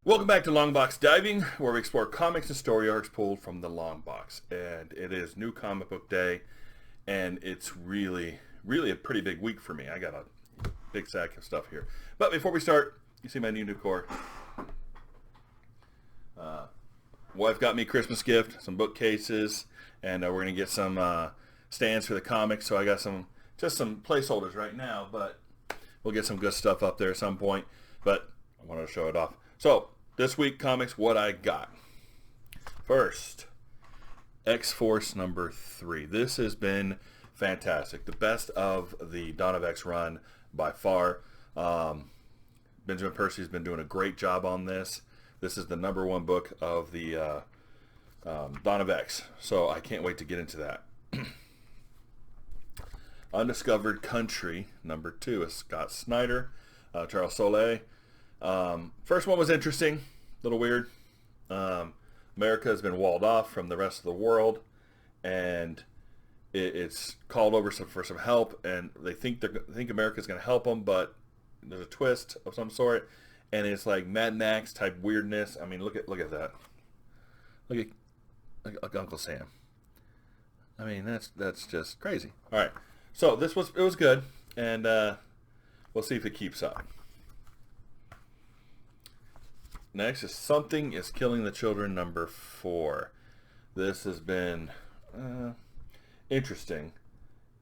Welcome back to Long Box Diving, where we explore comics and story arcs pulled from the long box. And it is new comic book day, and it's really a pretty big week for me. I got a big sack of stuff here. But before we start, you see my new decor. Wife got me a Christmas gift, some bookcases, and we're going to get some stands for the comics. So I got just some placeholders right now, but we'll get some good stuff up there at some point. But I wanted to show it off. So this week, comics, what I got. First, X-Force number 3. This has been fantastic. The best of the Dawn of X run by far. Benjamin Percy's been doing a great job on this. This is the number one book of the Dawn of X. So I can't wait to get into that. Undiscovered Country number 2 is Scott Snyder, Charles Soule. First one was interesting, a little weird. America has been walled off from the rest of the world, and it's called over for some help, and they think America's going to help them, but there's a twist of some sort, and it's like Mad Max type weirdness. I mean, look at that. Look at Uncle Sam. I mean, that's just crazy. All right, so it was good, and we'll see if it keeps up. Next is Something is Killing the Children number 4. This has been interesting,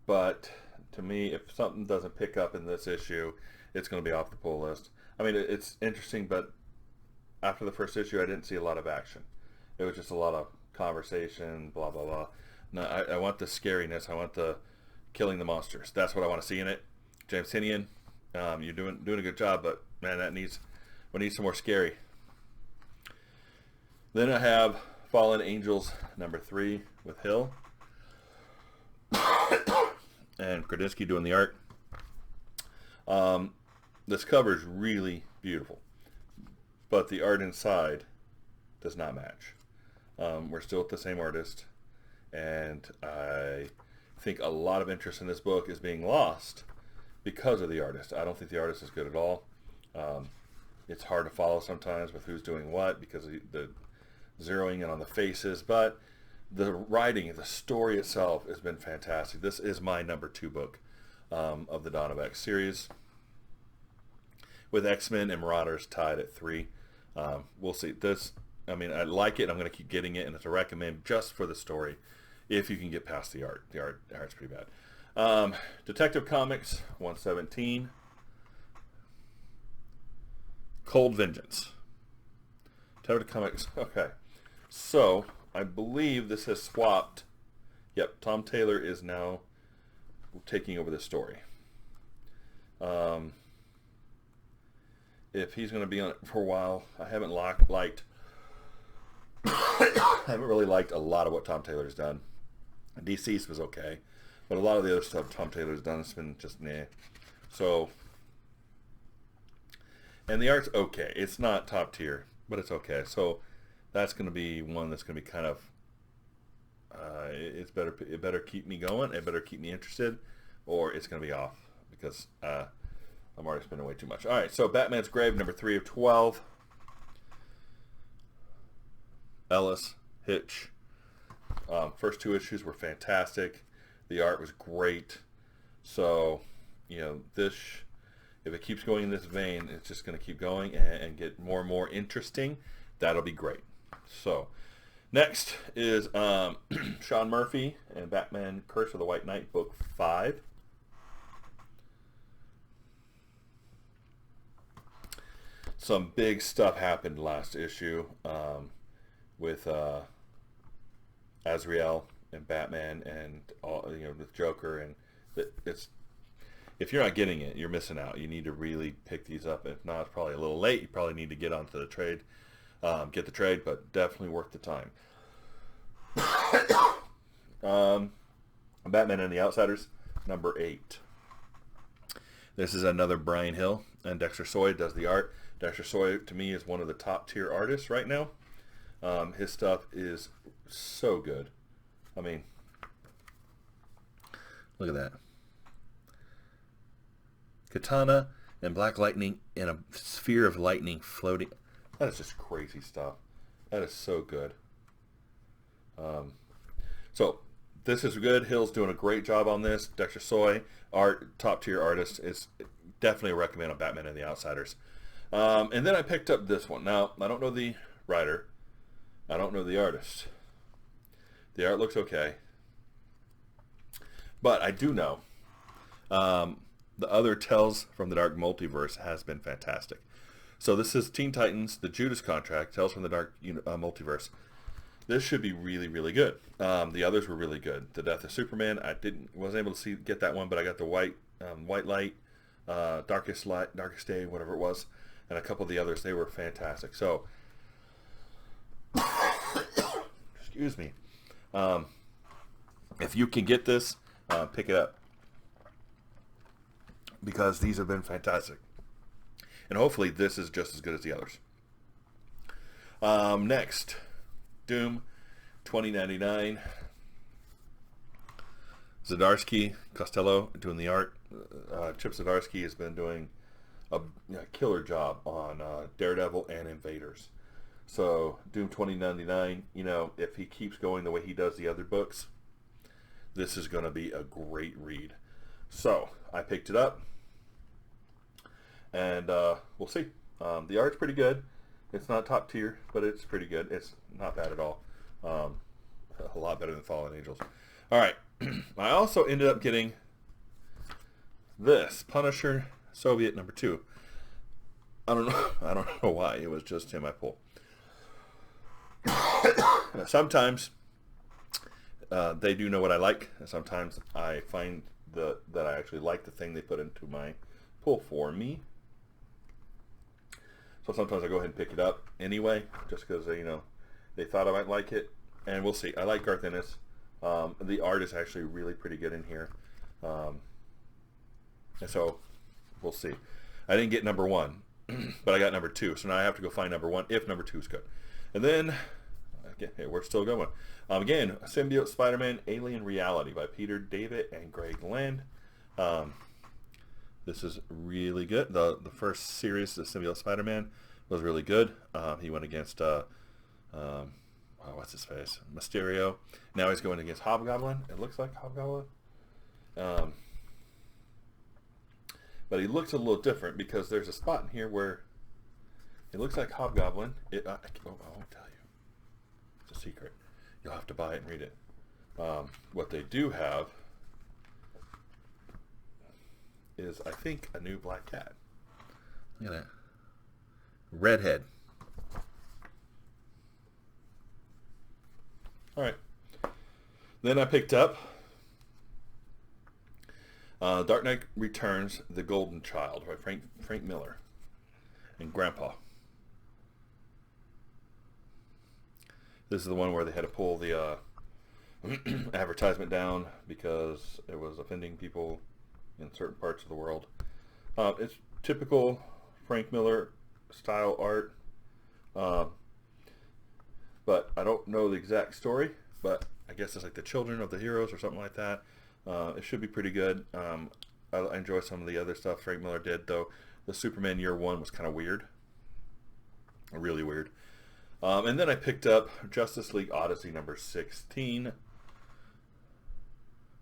but to me, if something doesn't pick up in this issue, it's going to be off the pull list. I mean, it's interesting, but after the first issue, I didn't see a lot of action. It was just a lot of conversation, blah, blah, blah. No, I want the scariness. I want the killing the monsters. That's what I want to see in it. James Tynion, you're doing a good job, but man, we need some more scary. Then I have Fallen Angels number 3 with Hill and Kradinsky doing the art. This cover is really beautiful, but the art inside does not match. We're still with the same artist, and I think a lot of interest in this book is being lost because of the artist. I don't think the artist is good at all. It's hard to follow sometimes with who's doing what because of the zeroing in on the faces, but the writing, the story itself has been fantastic. This is my number 2 book of the Dawn of X series, with X-Men and Marauders tied at 3. We'll see. I mean, I like it. I'm going to keep getting it, and it's a recommend just for the story if you can get past the art. The art's pretty bad. Detective Comics 117. Cold Vengeance. Detective Comics. Okay. So, I believe this has swapped. Yep, Tom Taylor is now taking over the story. If he's going to be on it for a while, I haven't I haven't really liked a lot of what Tom Taylor's done. DC's was okay, but a lot of the other stuff Tom Taylor's done has been just meh. So, and the art's okay. It's not top tier, but it's okay. So that's going to be one that's going to be kind of it better keep me going. It better keep me interested, or it's going to be off because I'm already spending way too much. All right, so Batman's Grave number 3 of 12. Ellis, Hitch. First 2 issues were fantastic. The art was great. So, this, if it keeps going in this vein, it's just going to keep going and get more and more interesting. That'll be great. So, next is Sean Murphy and Batman Curse of the White Knight, book 5. Some big stuff happened last issue with Azrael and Batman and all, with Joker, and it's, if you're not getting it, you're missing out. You need to really pick these up. If not, it's probably a little late. You probably need to get onto the trade, get the trade, but definitely worth the time. Batman and the Outsiders, number 8. This is another Brian Hill, and Dexter Soy does the art. Dexter Soy, to me, is one of the top tier artists right now. His stuff is so good. I mean, look at that. Katana and Black Lightning in a sphere of lightning floating. That is just crazy stuff. That is so good. So this is good. Hill's doing a great job on this. Dexter Soy, top tier artist. It's definitely a recommend on Batman and the Outsiders. And then I picked up this one. Now, I don't know the writer. I don't know the artist. The art looks okay. But I do know the other Tales from the Dark Multiverse has been fantastic. So this is Teen Titans, the Judas Contract, Tales from the Dark Multiverse. This should be really, really good. The others were really good. The Death of Superman, wasn't able to get that one, but I got the White Light, Darkest Day, whatever it was, and a couple of the others. They were fantastic. So, excuse me. If you can get this, pick it up, because these have been fantastic, and hopefully this is just as good as the others. Next, Doom 2099. Zdarsky, Costello doing the art. Chip Zdarsky has been doing a killer job on Daredevil and Invaders. So Doom 2099, if he keeps going the way he does the other books, this is going to be a great read. So I picked it up, and we'll see. The art's pretty good. It's not top tier, but it's pretty good. It's not bad at all. A lot better than Fallen Angels. All right. I also ended up getting this Punisher Soviet #2. I don't know why. It was just in my pull. Sometimes they do know what I like, and sometimes I find that I actually like the thing they put into my pull for me. So sometimes I go ahead and pick it up anyway, just because they thought I might like it, and we'll see. I like Garth Ennis. The art is actually really pretty good in here, and so we'll see. I didn't get #1, but I got #2, so now I have to go find #1 if #2 is good. And then, again, hey, we're still going. Again, Symbiote Spider-Man Alien Reality by Peter David and Greg Land. This is really good. The first series, the Symbiote Spider-Man, was really good. He went against what's his face? Mysterio. Now he's going against Hobgoblin. It looks like Hobgoblin. But he looks a little different because there's a spot in here where it looks like Hobgoblin. I won't tell you. It's a secret. You'll have to buy it and read it. What they do have is, I think, a new Black Cat. Look at that. Redhead. All right. Then I picked up Dark Knight Returns: The Golden Child by Frank Miller and Grandpa. This is the one where they had to pull the advertisement down because it was offending people in certain parts of the world. It's typical Frank Miller style art, but I don't know the exact story, but I guess it's like the children of the heroes or something like that. It should be pretty good. I enjoy some of the other stuff Frank Miller did, though. The Superman Year One was kind of weird, really weird. And then I picked up Justice League Odyssey #16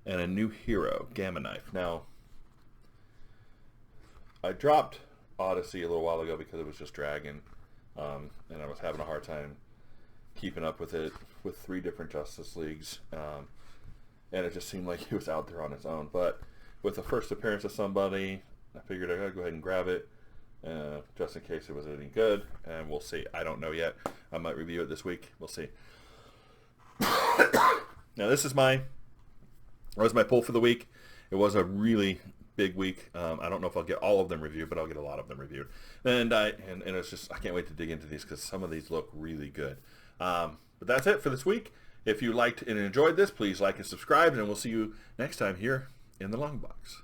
and a new hero, Gamma Knife. Now, I dropped Odyssey a little while ago because it was just dragging, and I was having a hard time keeping up with it with 3 different Justice Leagues, and it just seemed like he was out there on his own. But with the first appearance of somebody, I figured I gotta go ahead and grab it, just in case it was any good, and we'll see. I don't know yet. I might review it this week. We'll see. Now this was my pull for the week. It was a really big week. I don't know if I'll get all of them reviewed, but I'll get a lot of them reviewed. And it's just, I can't wait to dig into these because some of these look really good. But that's it for this week. If you liked and enjoyed this, please like and subscribe, and we'll see you next time here in the Long Box.